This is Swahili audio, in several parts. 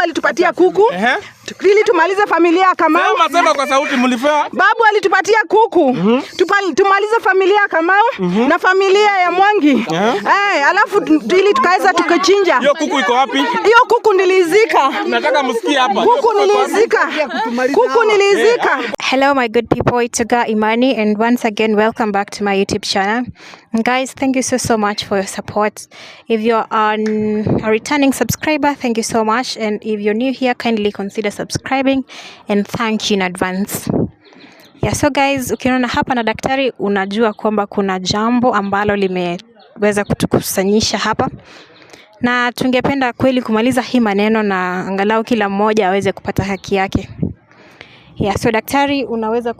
babu alitupatia kuku. Ili tumalize familia ya Kamau. Sema kwa sauti mlifea. Babu alitupatia kuku. Tumalize familia ya Kamau na familia ya Mwangi. Alafu ili tukaweza tukachinja. Hiyo kuku iko wapi? Hiyo kuku nilizika. Nataka msikie hapa. Kuku nilizika. Hello my good people, it's Oga Imani and once again welcome back to my YouTube channel. And guys, thank you so much for your support. If you're a returning subscriber, thank you so much, and if you're new here, kindly consider subscribing and thank you in advance. Yeah, so guys, ukiona hapa na daktari unajua kwamba kuna jambo ambalo limeweza kutukusanyisha hapa. Na tungependa kweli kumaliza hii maneno na angalau kila mmoja aweze kupata haki yake. Yeah, so daktari unaweza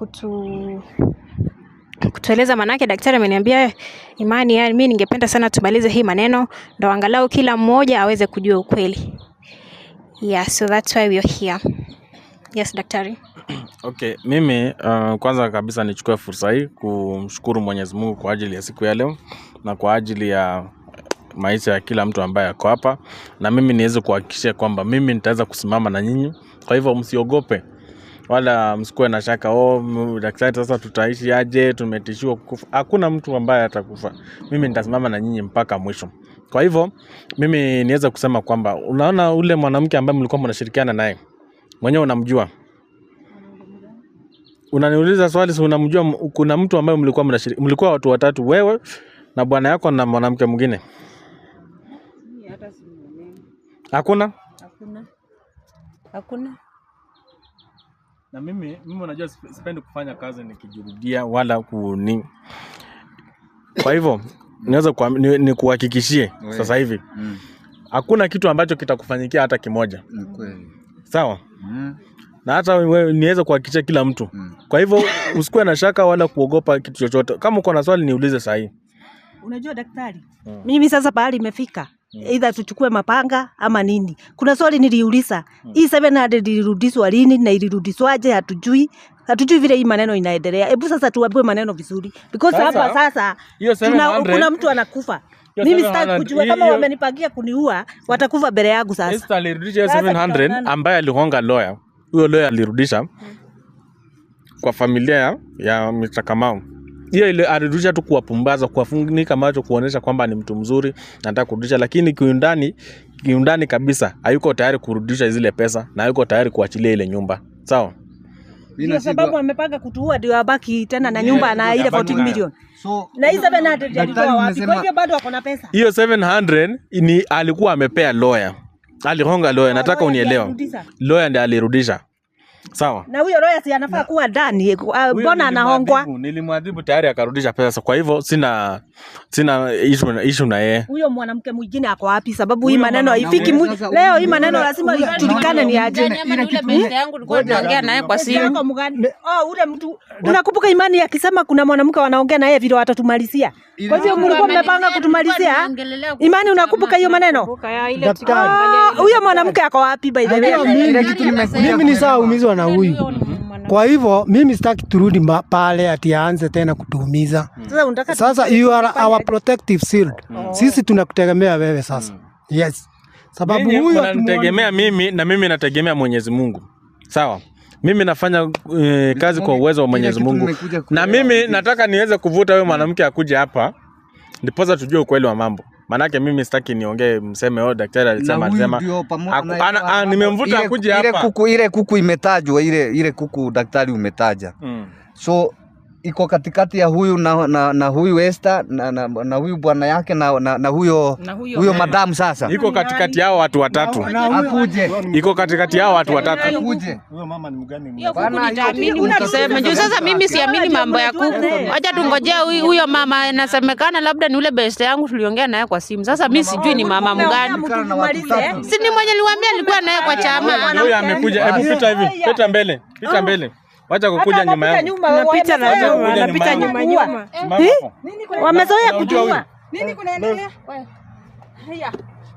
kutueleza, manake daktari ameniambia Imani, yani mimi ningependa sana tumalize hii maneno ndo angalau kila mmoja aweze kujua ukweli. Yeah, so that's why we are here. Yes, daktari. Okay, mimi kwanza kabisa nichukue fursa hii kumshukuru Mwenyezi Mungu kwa ajili ya siku ya leo na kwa ajili ya maisha ya kila mtu ambaye ako hapa, na mimi niweze kuhakikisha kwamba mimi nitaweza kusimama na nyinyi. Kwa hivyo msiogope wala msikuwe na shaka, daktari sasa tutaishi aje, tumetishiwa kukufa. Hakuna mtu ambaye atakufa. Mimi nitasimama na nyinyi mpaka mwisho. Kwa hivyo mimi niweza kusema kwamba unaona ule mwanamke ambaye mlikuwa mnashirikiana naye, mwenyewe unamjua? Unaniuliza swali, si unamjua? Kuna mtu ambaye mlikuwa watu watatu, wewe na bwana yako na mwanamke mwingine? Hakuna? Hakuna. Na mimi unajua sipendi kufanya kazi nikijirudia wala kuni. Kwa hivyo niweza nikuhakikishie sasa hivi hakuna kitu ambacho kitakufanyikia hata kimoja. Kweli. Sawa? Na hata wewe niweza kuhakikishia kila mtu. Kwa hivyo usikuwe na shaka wala kuogopa kitu chochote. Kama uko na swali niulize saa hii. Unajua daktari, mimi sasa pahali imefika. Either tuchukue mapanga ama nini. Kuna swali niliuliza. Hii 700 ilirudishwa lini na ilirudishwaje hatujui. Hatujui vile hii maneno inaendelea. Hebu sasa tuwape maneno vizuri. Because hapa sasa kuna mtu anakufa. Mimi sitaki kujua kama wamenipangia kuniua, watakufa mbele yangu sasa. Esther alirudisha 700 ambaye alihonga lawyer. Huyo lawyer alirudisha kwa familia ya Mr. Kamau. Hiyo ile alirudisha tu kuwapumbaza, kuwafunika macho, kuonesha kwamba ni mtu mzuri, anataka kurudisha, lakini kiundani kabisa hayuko tayari kurudisha zile pesa na hayuko tayari kuachilia ile nyumba. Sawa? Kwa sababu amepanga kutuua ndio abaki tena na nyumba na ile 14 million. So na hii 700 alitoa wapi? Kwa hivyo bado wako na pesa. Hiyo 700 ni alikuwa amepea lawyer. Alihonga lawyer, nataka unielewa. Lawyer ndiye alirudisha. Sawa? Na huyo lawyer si anafaa kuwa ndani. Mbona anahongwa? Nilimwadhibu tayari akarudisha pesa. Kwa hivyo sina issue na yeye. Huyo mwanamke mwingine ako wapi? Sababu hii maneno haifiki leo, hii maneno lazima ijulikane ni aje. Ile best yangu nilikuwa naongea naye kwa simu. Ule mtu unakumbuka Imani akisema kuna mwanamke wanaongea naye vile watatumalizia. Kwa hivyo mlikuwa mmepanga kutumalizia? Imani unakumbuka hiyo maneno? Huyo mwanamke ako wapi by the way? Mimi ni sawa umizwa na huyu. Kwa hivyo mimi sitaki turudi pale ati aanze tena kutuumiza. Sasa you are our protective shield. Sisi tunakutegemea wewe sasa. Yes. Sababu huyo tunategemea mimi na mimi nategemea Mwenyezi Mungu. Sawa? Mimi nafanya kazi kwa uwezo wa Mwenyezi Mungu. Na mimi nataka niweze kuvuta wewe mwanamke akuje hapa. Ndiposa tujue ukweli wa mambo. Manake mimi sitaki niongee mseme daktari alisema nimemvuta akuje hapa. Ile kuku imetajwa, ile kuku daktari umetaja. So iko katikati ya huyu na huyu Esther na huyu bwana yake na huyo madam sasa. Iko katikati yao watu watatu. Akuje. Iko katikati yao watu watatu. Akuje. Huyo mama ni mgani? Hiyo kuku nitaamini ukisema. Juu sasa mimi siamini mambo ya kuku. Acha tungojea huyo mama inasemekana labda ni ule best yangu tuliongea naye kwa simu. Sasa mimi sijui ni mama mgani. Si ni mwenye niliwaambia nilikuwa naye kwa chama. Huyo amekuja. Hebu pita hivi. Pita mbele. Pita mbele. Wacha kukuja nyuma yangu. Unapita na nyuma, unapita nyuma. Wamezoea kujua. Nini kunaendelea? Haya.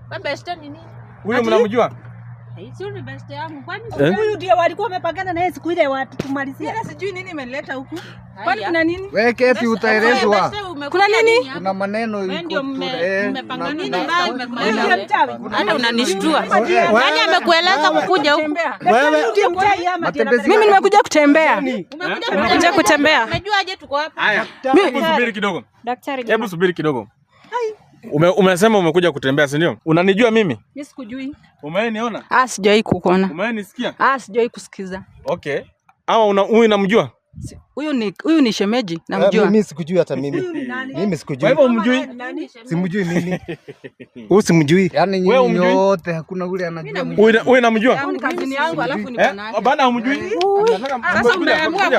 Baba Esther nini? Huyo mnamjua? Huyu ndio walikuwa wamepangana naye siku ile watu tumalizia. Sijui nini imeleta huku. Kwani kuna nini? Wewe keti utaelezwa. Kuna nini? Kuna maneno iko Mmepanga nini hata unanishtua. Nani amekueleza kukuja huku? Wewe Mimi nimekuja kutembea. Umekuja kutembea. Umejuaje tuko hapa? Haya. Hebu subiri kidogo. Daktari. Hebu subiri kidogo. Umesema umekuja kutembea, si ndio? Unanijua mimi? Mimi sikujui. Umeniona? Sijawahi kukuona. Umenisikia? Sijawahi kusikiza. Okay. Ama huyu unamjua? Huyu ni shemeji, namjua. mimi sikujui hata mimi. Mimi sikujui. Kwa hivyo umjui? Simjui mimi. Wewe simjui. Yaani nyinyi nyote hakuna yule anajua. Wewe unamjua? Ni kazini yangu alafu ni bwana. Bana umjui? Sasa umeamua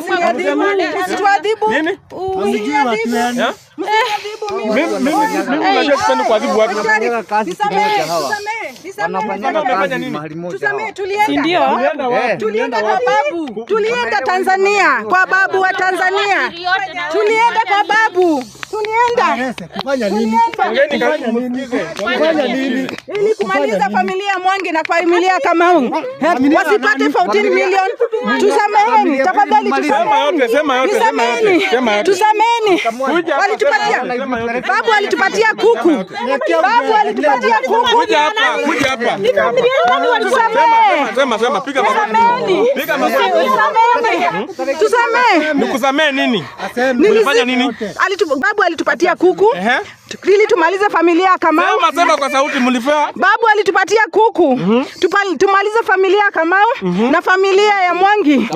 msiadhibu. Nini? Hamjui watu yani. Mimi najua sipendi kuadhibu watu. Wanafanya kazi mahali moja. Tusamee, tulienda kwa babu. Tulienda Tanzania kwa babu wa Tanzania. Tulienda kwa babu. Tulienda. Kufanya nini? Kufanya nini? Ili kumaliza familia ya Mwangi na familia Kamau. Wasipate 14 milioni. Tusameheni, tafadhali tusameheni. Tusameheni. Walitupatia. Babu alitupatia kuku. Babu alitupatia kuku. Kuja hapa. Sema piga Tusameheni. Tusameheni. Nikusamee nini? Ulifanya nini? Babu alitupatia kuku ili tumalize familia ya Kamau. Sema kwa sauti mlifaa. Babu alitupatia kuku tumalize familia ya Kamau na familia ya Mwangi.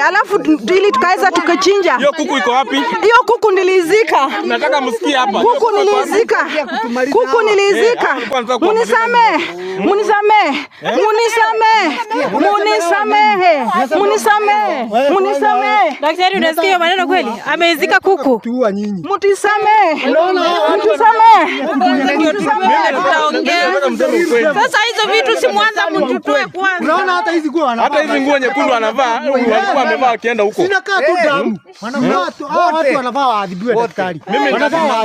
Alafu ili tukaweza tukachinja. Hiyo kuku iko wapi? Hiyo kuku nilizika. Nataka msikie hapa. Kuku nilizika. Munisamehe. Daktari, unasikia maneno kweli? Ameizika kuku. Tuua nyinyi. Mtusamehe. Sasa hizo vitu si mwanza mtutoe kwanza. Unaona hata hizi nguo wanavaa. Hata hizi nguo nyekundu anavaa, walikuwa amevaa akienda huko. Sinakaa tu damu. Watu wanavaa waadhibiwe daktari.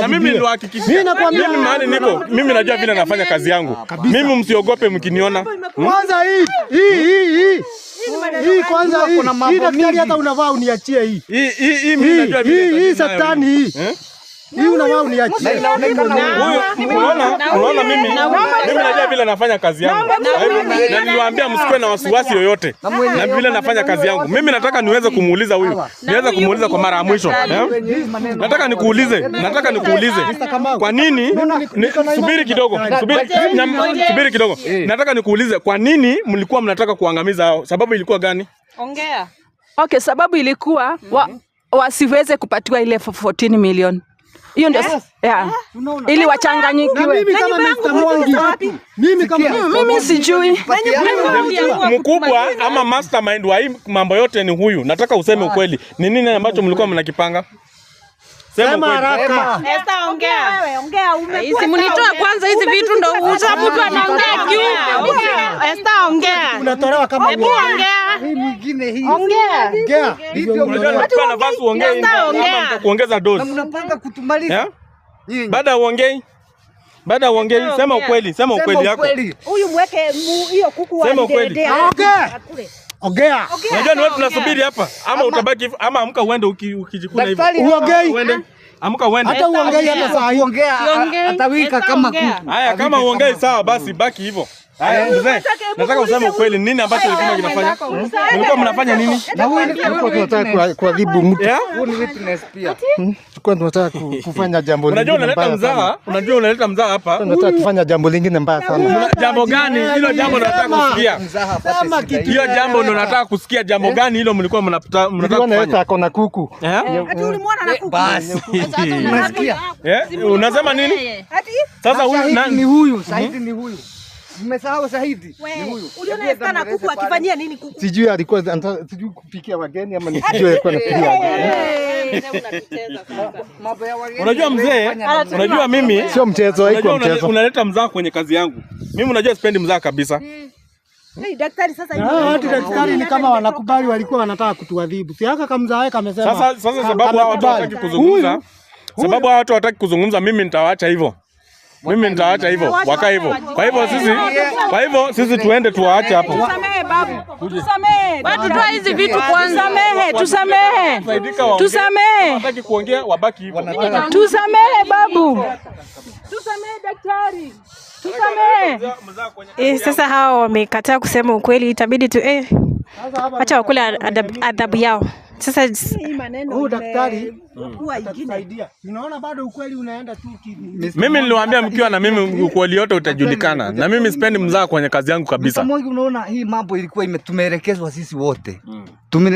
Mimi ndio hakikisha. Mimi nakwambia mimi mahali niko, mimi najua vile nafanya kazi yangu. Mimi msiogope mkiniona. Kwanza hii kwanza hii daktari hata unavaa uniachie hii. Mimi najua vile. Hii satani hii. Hii unavaa uniachie. Unaona mimi najua vile nafanya kazi yangu. Na niliwaambia msikuwe na wasiwasi yoyote. Na vile nafanya kazi yangu. Mimi nataka niweze kumuuliza huyu. Niweze kumuuliza kwa mara ya mwisho. Nataka nikuulize. Kwa nini? Subiri kidogo. Subiri kidogo. Nataka nikuulize kwa nini mlikuwa mnataka kuangamiza hao? Sababu ilikuwa gani? Ongea. Okay, sababu ilikuwa wasiweze kupatiwa ile 14 milioni. Hiyo ndio ili wachanganyikiwe. Mimi sijui. Mkubwa ama mastermind wa hii mambo yote ni huyu. Nataka useme ukweli. Ni nini ambacho mlikuwa mnakipanga? Sema haraka. Esther, ongea. Hizi mnitoa kwanza hizi vitu ndo uza mtu anaongea juu. Esther, ongea. Unatolewa kama hebu ongea. Hii mwingine hii. Ongea. Unajua nafasi uongee kama kuongeza dozi. Na mnapanga kutumaliza. Baada ya uongei, sema ukweli yako. Huyu mweke hiyo kuku wa ukweli. Ongea. Unajua ni wewe tunasubiri hapa ama utabaki ama amka uende ukijikuna hivyo. Uongei. Amka uende. Hata uongei hata saa hiyo. Ongea atawika kama kuku. Haya kama uongei sawa basi baki hivyo. Haya mzee. Nataka useme ukweli nini ambacho ulikuwa unafanya? Mlikuwa mnafanya nini? Na wewe ulikuwa tunataka kuadhibu mtu. Huyu ni witness pia. Tulikuwa tunataka kufanya jambo lingine. Unajua unaleta mzaa hapa. Tunataka kufanya jambo lingine mbaya sana. Jambo gani? Hilo jambo nataka kusikia. Hiyo jambo ndo nataka kusikia. Jambo gani hilo mlikuwa mnataka kufanya? Hata akona kuku. Ati ulimwona na kuku. Basi. Unasikia? Unasema nini? Sasa huyu ni huyu, Saidi ni huyu. Mmesahau Saidi ni huyu. Uliona sana kuku akifanyia nini kuku? Sijui alikuwa sijui kupikia wageni ama nisijue alikuwa anapikia wageni. Unajua mzee, unajua mimi sio mchezo, haiko mchezo. Unaleta mzaa kwenye kazi yangu. Mimi unajua sipendi mzaa kabisa. Daktari sasa hivi. Watu daktari ni kama wanakubali, walikuwa wanataka kutuadhibu. Si haka kamzaa kamesema. Sasa sababu hao watu hawataki kuzungumza. Sababu hao watu hawataki kuzungumza, mimi nitawaacha hivyo. Mimi nitaacha hivyo, waka hivyo. Kwa hivyo sisi tuende tuwaache hapo. Tusamehe babu. Tusamehe. Watu toa hizi vitu kwanza. Tusamehe. Hataki kuongea wabaki hivyo. Tusamehe babu. Tusamehe daktari. Tusamehe. Sasa hao wamekataa kusema ukweli, itabidi tu acha wakule adhabu yao. Sasa huyu daktari atatusaidia. Unaona bado ukweli unaenda tu kivi. Mimi niliwaambia mkiwa na mimi ukweli yote utajulikana. Na mimi sipendi mzaa kwenye kazi yangu kabisa. Mmoja unaona hii mambo ilikuwa tumeelekezwa sisi wote.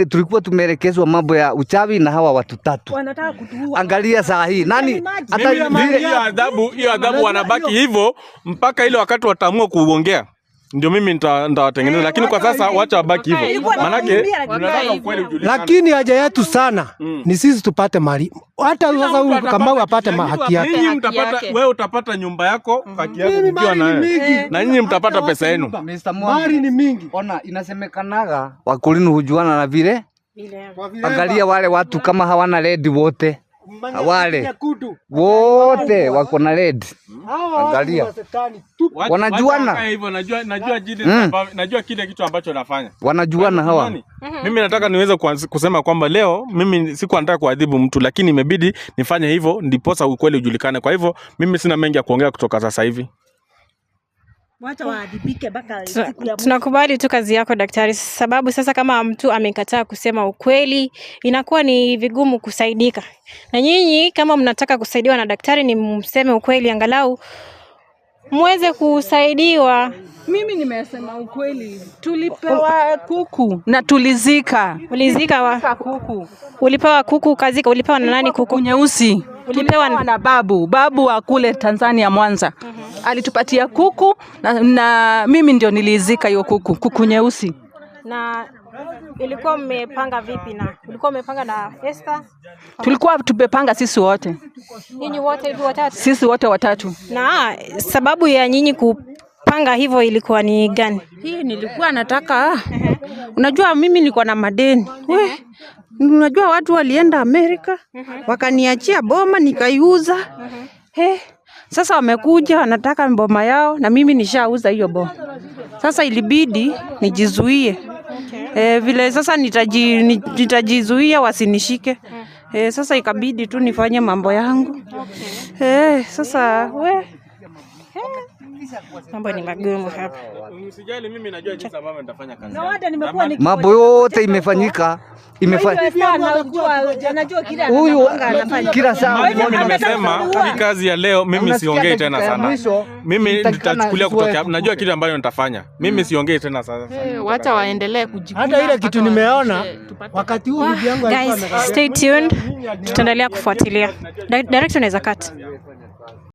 Tulikuwa tumeelekezwa mambo ya uchawi na hawa watu tatu. Wanataka kutuua. Angalia saa hii. Nani hata hiyo adhabu wanabaki hivyo mpaka ile wakati wataamua kuongea. Ndio mimi nitawatengeneza, lakini kwa sasa wacha wabaki hivyo. Manake tunataka ukweli ujulikane. Lakini haja yetu sana ni sisi tupate mali. Hata sasa huyu kama apate haki yake. Wewe utapata nyumba yako, haki yako ukiwa nayo. Na nyinyi mtapata pesa yenu. Mali ni mingi. Ona inasemekanaga wakulini hujuana na vile. Angalia wale watu kama hawana red wote. Wale wote wako na red. Angalia. Wanajuana hivyo, najua kile kitu ambacho nafanya. Wanajuana hawa. Mimi nataka niweze kusema kwamba leo mimi sikuwa nataka kuadhibu mtu, lakini imebidi nifanye hivyo ndiposa ukweli ujulikane. Kwa hivyo mimi sina mengi ya kuongea kutoka sasa hivi. Wacha waadhibike mpaka siku ya tunakubali tu kazi yako daktari, sababu sasa kama mtu amekataa kusema ukweli inakuwa ni vigumu kusaidika. Na nyinyi kama mnataka kusaidiwa na daktari ni mseme ukweli angalau muweze kusaidiwa. Mimi nimesema ukweli. Tulipewa kuku na tulizika. Ulizika wa kuku. Ulipewa kuku kazika, ulipewa na nani kuku? Nyeusi. Ulipewa na babu wa kule Tanzania Mwanza. Alitupatia kuku na mimi ndio nilizika hiyo kuku nyeusi. Na ilikuwa mmepanga vipi na ulikuwa umepanga na Esther? Tulikuwa tumepanga sisi wote. Nyinyi wote hivi watatu? Sisi wote watatu. Na sababu ya nyinyi kupanga hivyo ilikuwa ni gani? Hii nilikuwa nataka unajua mimi nilikuwa na madeni. Unajua watu walienda Amerika wakaniachia boma nikaiuza. Sasa wamekuja wanataka boma yao na mimi nishauza hiyo boma. Sasa ilibidi nijizuie. Vile sasa nitajizuia wasinishike. Sasa ikabidi tu nifanye mambo yangu. Sasa mambo ni magumu hapa. Msijali, mimi najua jinsi ambavyo nitafanya kazi. Mambo yote imefanyika. Huyu kila saa nimesema hii kazi ya leo mimi siongei tena sana. Mimi nitachukulia kutoka, najua kile ambacho nitafanya. Mimi siongei tena sasa. Wacha waendelee kujikuna. Hata ile kitu nimeona wakati huu bibi yangu alikuwa guys, stay tuned. Tutaendelea kufuatilia. Director unaweza cut.